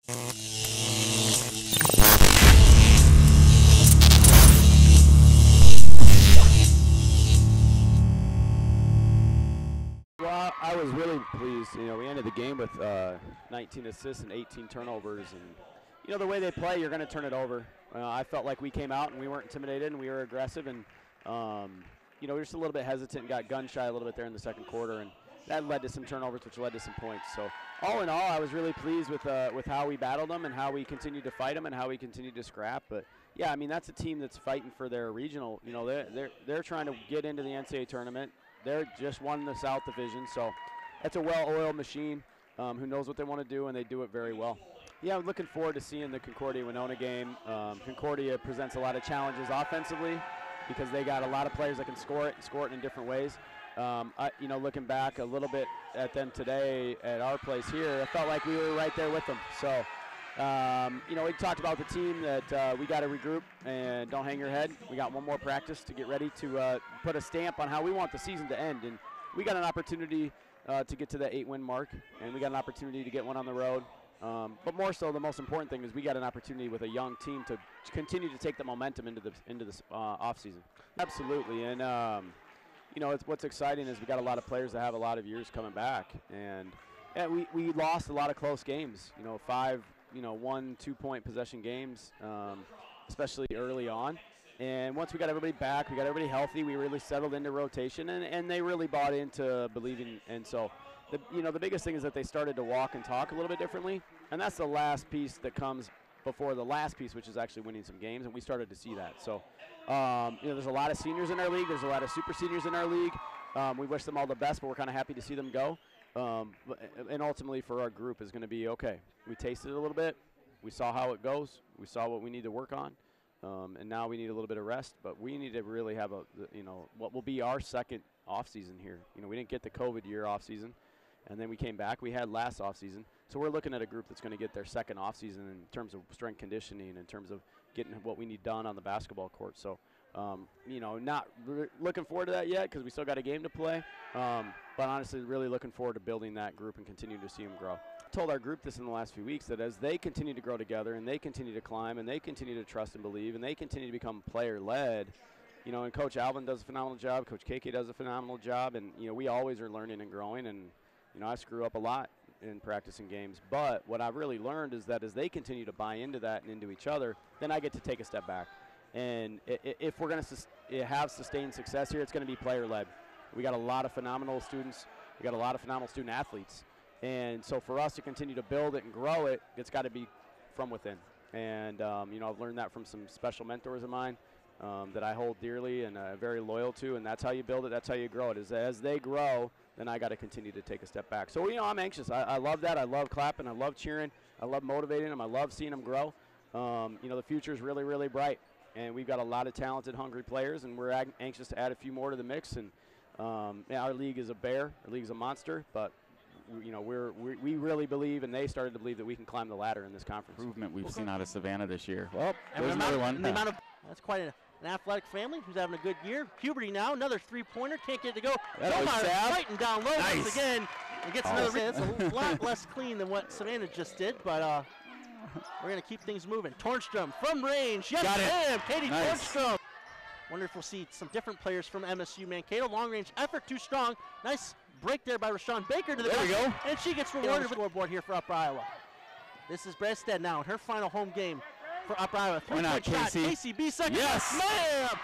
Well, I was really pleased. You know, we ended the game with 19 assists and 18 turnovers, and you know the way they play, you're going to turn it over. I felt like we came out and we weren't intimidated and we were aggressive, and you know, we were just a little bit hesitant and got gun shy a little bit there in the second quarter, and that led to some turnovers, which led to some points. So all in all, I was really pleased with how we battled them and how we continued to fight them and how we continued to scrap. But yeah, I mean, that's a team that's fighting for their regional. You know, they're trying to get into the NCAA tournament. They're just won the South Division, so that's a well-oiled machine who knows what they want to do, and they do it very well. Yeah, I'm looking forward to seeing the Concordia-Winona game. Concordia presents a lot of challenges offensively because they got a lot of players that can score it in different ways. You know, looking back a little bit at them today at our place here, I felt like we were right there with them. So, you know, we talked about the team that we got to regroup and don't hang your head. We got one more practice to get ready to put a stamp on how we want the season to end. And we got an opportunity to get to that 8-win mark, and we got an opportunity to get one on the road. But more so, the most important thing is we got an opportunity with a young team to continue to take the momentum into this off season. Absolutely, and you know, what's exciting is we got a lot of players that have a lot of years coming back, and we lost a lot of close games. You know, 5, 1-2 point possession games, especially early on. And once we got everybody back, we got everybody healthy, we really settled into rotation, and they really bought into believing. And so, the biggest thing is that they started to walk and talk a little bit differently, and that's the last piece that comes before the last piece, which is actually winning some games, and we started to see that. So, you know, there's a lot of seniors in our league. There's a lot of super seniors in our league. We wish them all the best, but we're kind of happy to see them go. And ultimately for our group is going to be, okay, we tasted it a little bit. We saw how it goes. We saw what we need to work on. And now we need a little bit of rest, but we need to really have what will be our second off season here. You know, we didn't get the COVID year off season, and then we came back. We had last off season, so we're looking at a group that's going to get their second off season in terms of strength conditioning, in terms of getting what we need done on the basketball court. So, you know, not looking forward to that yet because we still got a game to play, but honestly, really looking forward to building that group and continuing to see them grow. Told our group this in the last few weeks that as they continue to grow together and they continue to climb and they continue to trust and believe and they continue to become player-led, you know, and Coach Alvin does a phenomenal job, Coach KK does a phenomenal job, and, you know, we always are learning and growing, and, you know, I screw up a lot in practicing games, but what I've really learned is that as they continue to buy into that and into each other, then I get to take a step back. And if we're going to have sustained success here, it's going to be player-led. We got a lot of phenomenal students. We got a lot of phenomenal student athletes. And so for us to continue to build it and grow it, it's got to be from within. And, you know, I've learned that from some special mentors of mine that I hold dearly and very loyal to, and that's how you build it, that's how you grow it. Is as they grow, then I got to continue to take a step back. So, you know, I'm anxious. I love that. I love clapping. I love cheering. I love motivating them. I love seeing them grow. You know, the future is really, really bright. And we've got a lot of talented, hungry players, and we're anxious to add a few more to the mix. And yeah, our league is a bear. Our league is a monster. But, you know, we really believe, and they started to believe, that we can climb the ladder in this conference. Improvement we've seen out of Savannah this year. Well, there's another one. That's quite an athletic family who's having a good year. Puberty now, another three-pointer, can't get it to go. Fighting down low once again. And gets another. It's a lot less clean than what Savannah just did, but we're going to keep things moving. Tornstrom from range. Yes, ma'am. Katie Tornstrom. Wonder if we'll see some different players from MSU Mankato. Long-range effort, too strong. Nice break there by Rashawn Baker to the There we go. And she gets rewarded with the scoreboard here for Upper Iowa. This is Bradstead now in her final home game for Upper Iowa. Why not, Casey? Casey B second. Yes, ma'am.